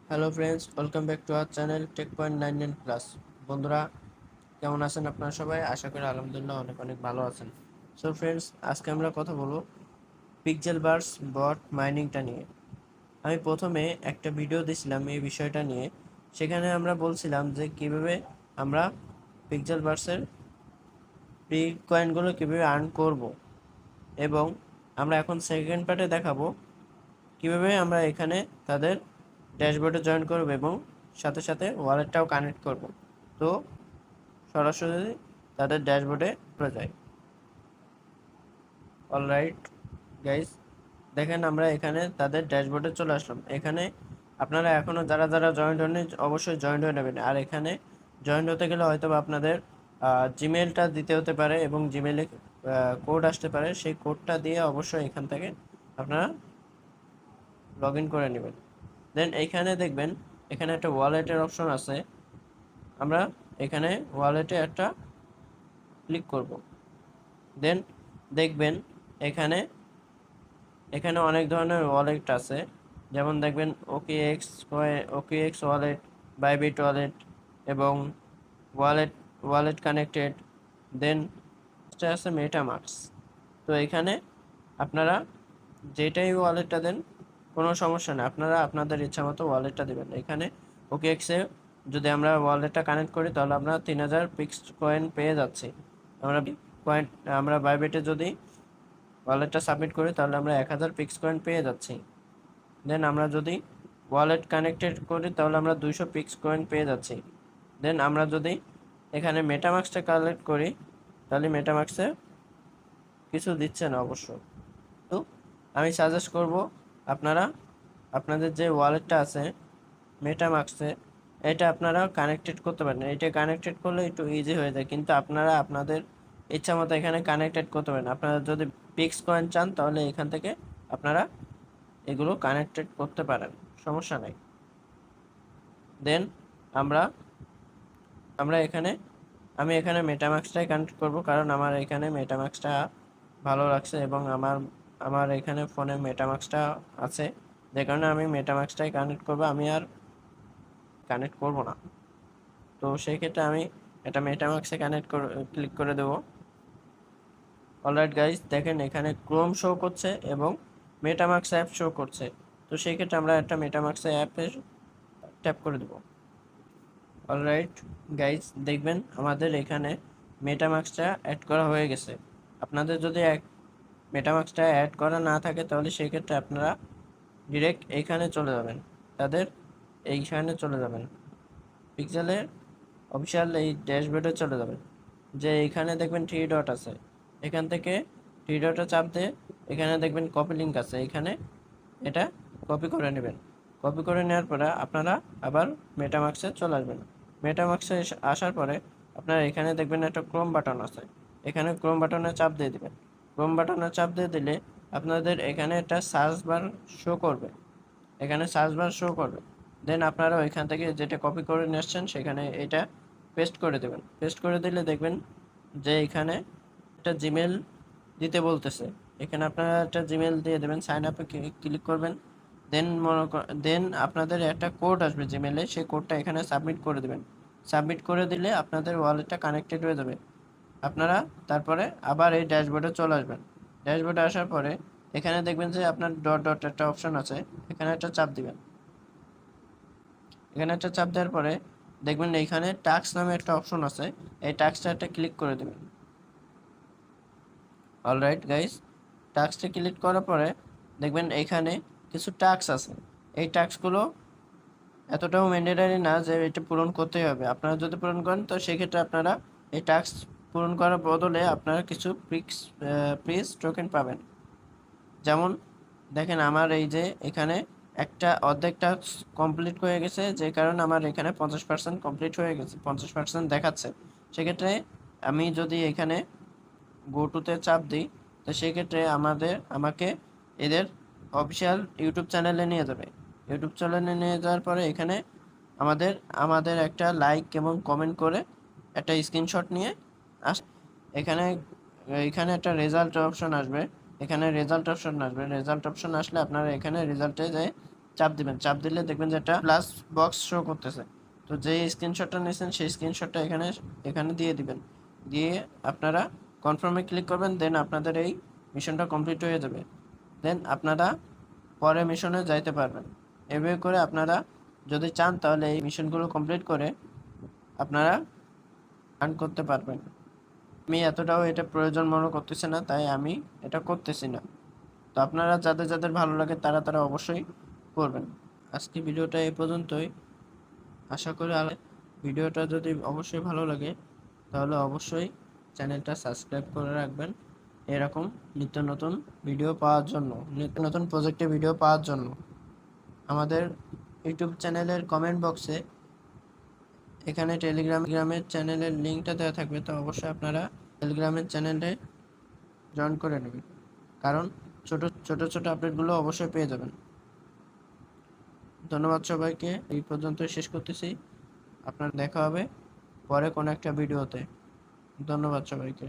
Hello friends, welcome back to our channel tech point 99 plus. বন্ধুরা, কেমন আছেন আপনারা সবাই? আশা করি আলহামদুলিল্লাহ অনেক অনেক ভালো আছেন। সো ফ্রেন্ডস, আজকে আমরা কথা বলবো পিক্সেলবার্স বট মাইনিংটা নিয়ে। আমি প্রথমে একটা ভিডিও দিছিলাম এই বিষয়টা নিয়ে। সেখানে আমরা বলছিলাম যে কিভাবে আমরা পিক্সেলবার্সের ফ্রি কয়েনগুলো কিভাবে আর্ন করব, এবং আমরা এখন সেকেন্ড পার্টে দেখাবো কিভাবে আমরা এখানে তাদের ড্যাশবোর্ডে জয়েন করব এবং সাথে সাথে ওয়ালেটটাও কানেক্ট করব। তো সরাসরি তাদের ড্যাশবোর্ডে চলে যাই। অলরাইট গাইস, দেখেন আমরা এখানে তাদের ড্যাশবোর্ডে চলে আসলাম। এখানে আপনারা এখনও যারা যারা জয়েন্ট হননি অবশ্যই জয়েন্ট হয়ে নেবেন। আর এখানে জয়েন্ট হতে গেলে হয়তো বা আপনাদের জিমেলটা দিতে হতে পারে এবং জিমেলে কোড আসতে পারে। সেই কোডটা দিয়ে অবশ্যই এখান থেকে আপনারা লগ ইন করে নেবেন। দেন এইখানে দেখবেন এখানে একটা ওয়ালেটের অপশন আছে। আমরা এখানে ওয়ালেটে একটা ক্লিক করব। দেন দেখবেন এখানে এখানে অনেক ধরনের ওয়ালেট আছে। যেমন দেখবেন ওকেএক্স ওয়ালেট, বাইবিট ওয়ালেট এবং ওয়ালেট ওয়ালেট কানেক্টেড। দেন আছে মেটামাস্ক। তো এখানে আপনারা যেটাই ওয়ালেটটা দেন কোনো সমস্যা নেই, আপনারা আপনাদের ইচ্ছা মতো ওয়ালেটটা দেবেন। এখানে ওকেএক্সে যদি আমরা ওয়ালেটটা কানেক্ট করি তাহলে আমরা 3000 পিক্সড কয়েন পেয়ে যাচ্ছি। আমরা কয়েন আমরা বাইবিটে যদি ওয়ালেটটা সাবমিট করি তাহলে আমরা 1000 পিক্স কয়েন পেয়ে যাচ্ছি। দেন আমরা যদি ওয়ালেট কানেক্টেড করি তাহলে আমরা 200 পিক্স কয়েন পেয়ে যাচ্ছি। দেন আমরা যদি এখানে মেটামাস্কটা কালেক্ট করি তাহলে মেটামাস্কে কিছু দিচ্ছে না অবশ্য। তো আমি সাজেস্ট করব আপনারা আপনাদের যে ওয়ালেটটা আছে মেটামাস্কে, এটা আপনারা কানেক্টেড করতে পারেন। এটা কানেক্টেড করলে একটু ইজি হয়ে যায়, কিন্তু আপনারা আপনাদের ইচ্ছা মতো এখানে কানেক্টেড করতে পারেন। আপনারা যদি পিক্স কয়েন চান তাহলে এখান থেকে আপনারা এগুলো কানেক্টেড করতে পারেন, সমস্যা নেই। দেন আমরা আমরা এখানে আমি এখানে মেটামাস্কটাই কানেক্ট করব, কারণ আমার এখানে মেটামাস্কটা ভালো লাগছে এবং আমার আমার এখানে ফোনে মেটামাস্কটা আছে। যে কারণে আমি মেটামাস্কটাই কানেক্ট করব, আমি আর কানেক্ট করব না। তো সেই ক্ষেত্রে আমি এটা মেটামাস্কে কানেক্ট করে ক্লিক করে দেবো। অলরাইট গাইস, দেখেন এখানে ক্রোম শো করছে এবং মেটামাস্ক অ্যাপ শো করছে। তো সেই ক্ষেত্রে আমরা একটা মেটামাস্ক অ্যাপে ট্যাপ করে দেবো। অলরাইট গাইস, দেখবেন আমাদের এখানে মেটামাস্কটা অ্যাড করা হয়ে গেছে। আপনাদের যদি মেটামাস্কটা অ্যাড করা না থাকে তাহলে সেই ক্ষেত্রে আপনারা ডিরেক্ট এইখানে চলে যাবেন, তাদের এইখানে চলে যাবেন, পিক্সেলের অফিসিয়াল এই ড্যাশবোর্ডে চলে যাবেন। যে এখানে দেখবেন থ্রি ডট আছে, এখান থেকে থ্রি ডটে চাপ দিয়ে এখানে দেখবেন কপি লিঙ্ক আছে, এখানে এটা কপি করে নেবেন। কপি করে নেওয়ার পরে আপনারা আবার মেটামাস্কে চলে আসবেন। মেটামাস্কে আসার পরে আপনারা এখানে দেখবেন একটা ক্রোম বাটন আছে, এখানে ক্রোম বাটনে চাপ দিয়ে দিবেন। ক্রোম বাটনে চাপ দিয়ে দিলে আপনাদের এখানে একটা সার্চ বার শো করবে, এখানে সার্চ বার শো করবে। দেন আপনারা ওইখান থেকে যেটা কপি করে নিয়ে আসছেন সেখানে এটা পেস্ট করে দেবেন। পেস্ট করে দিলে দেখবেন যে এখানে একটা জিমেল দিতে বলতেছে। এখানে আপনারা একটা জিমেল দিয়ে দেবেন, সাইন আপে ক্লিক করবেন। দেন আপনাদের একটা কোড আসবে জিমেলে, সেই কোডটা এখানে সাবমিট করে দেবেন। সাবমিট করে দিলে আপনাদের ওয়ালেটটা কানেক্টেড হয়ে যাবে। আপনারা তারপরে আবার এই ড্যাশবোর্ডে চলে আসবেন। ড্যাশবোর্ডে আসার পরে এখানে দেখবেন যে আপনার ডট ডট একটা অপশন আছে, এখানে একটা চাপ দিবেন। এখানে একটা চাপ দেওয়ার পরে দেখবেন এইখানে টাস্ক নামে একটা অপশন আছে, এই টাস্কটা একটা ক্লিক করে দেবেন। অলরাইট গাইস, টাস্কটা ক্লিক করার পরে দেখবেন এখানে কিছু টাস্ক আছে। এই টাস্কগুলো এতটাও ম্যান্ডেটরি না যে এটা পূরণ করতেই হবে। আপনারা যদি পূরণ করেন তো সেক্ষেত্রে আপনারা এই টাস্ক পূরণ করার বদলে আপনারা কিছু প্রিজ টোকেন পাবেন। যেমন দেখেন আমার এই যে এখানে একটা অর্ধেক টাস্ক কমপ্লিট হয়ে গেছে, যে কারণে আমার এখানে 50% কমপ্লিট হয়ে গেছে, 50% দেখাচ্ছে। সেক্ষেত্রে আমি যদি এখানে গো টুতে চাপ দিই তো সেক্ষেত্রে আমাকে এদের অফিসিয়াল ইউটিউব চ্যানেলে নিয়ে যাবে। ইউটিউব চ্যানেলে নিয়ে যাওয়ার পরে এখানে আমাদের আমাদের একটা লাইক এবং কমেন্ট করে একটা স্ক্রিনশট নিয়ে আস। এখানে এখানে একটা রেজাল্ট অপশন আসবে, রেজাল্ট অপশন আসলে আপনারা এখানে রেজাল্টে যেয়ে চাপ দিবেন, চাপ দিলে দেখবেন যে একটা প্লাস বক্স শো করতেছে। তো যে স্ক্রিনশটটা নিয়েছেন সেই স্ক্রিনশটটা এখানে এখানে দিয়ে দিবেন, দিয়ে আপনারা কনফার্মে ক্লিক করবেন। দেন আপনাদের এই মিশনটা কমপ্লিট হয়ে যাবে। দেন আপনারা পরে মিশনে যাইতে পারবেন। এভাবে করে আপনারা যদি চান তাহলে এই মিশনগুলো কমপ্লিট করে আপনারা আর্ন করতে পারবেন। আমি এতটাও এটা প্রয়োজন মনে করতেছি না, তাই আমি এটা করতেছি না। তো আপনারা যাদের যাদের ভালো লাগে তারা তারা অবশ্যই করবেন। আজকে ভিডিওটা এই পর্যন্তই। আশা করি ভিডিওটা যদি অবশ্যই ভালো লাগে তাহলে অবশ্যই চ্যানেলটা সাবস্ক্রাইব করে রাখবেন এরকম নিত্য নতুন ভিডিও পাওয়ার জন্য, নিত্য নতুন প্রজেক্টে ভিডিও পাওয়ার জন্য। আমাদের ইউটিউব চ্যানেলের কমেন্ট বক্সে এখানে টেলিগ্রামের চ্যানেলের লিঙ্কটা দেওয়া থাকবে, তো অবশ্যই আপনারা টেলিগ্রামের চ্যানেলে জয়েন করে নেবেন, কারণ ছোট ছোট ছোট আপডেটগুলো অবশ্যই পেয়ে যাবেন। ধন্যবাদ সবাইকে, এই পর্যন্ত শেষ করতেছি। আপনার দেখা হবে পরে কোনো একটা ভিডিওতে। ধন্যবাদ সবাইকে।